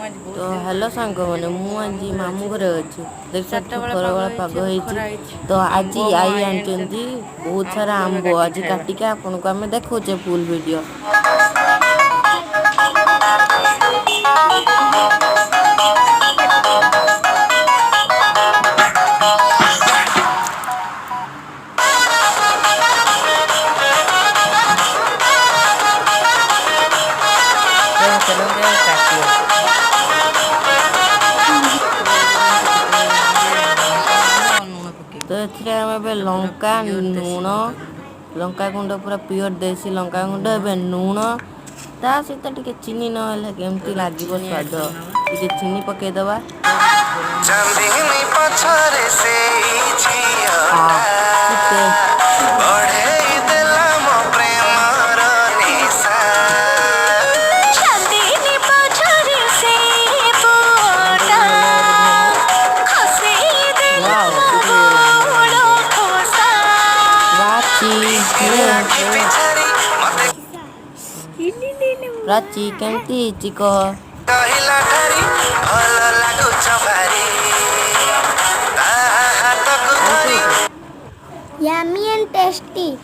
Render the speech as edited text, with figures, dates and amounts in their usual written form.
तो हेलो सांग मैंने आज मामू घरे अच्छी देख खरा बेला पाग हो तो आज आई आनी बहुत सारा आंब आज काटिके आपन को आम देखुचे फुल वीडियो। तो ये लंका लुण लंका गुंड पूरा प्योर देसी लंका गुंड ए लुण ता सहित टिके चीनी ना केमती लगे स्वाद टिके चीनी पकईदबा राची केमती चिको yummy and tasty।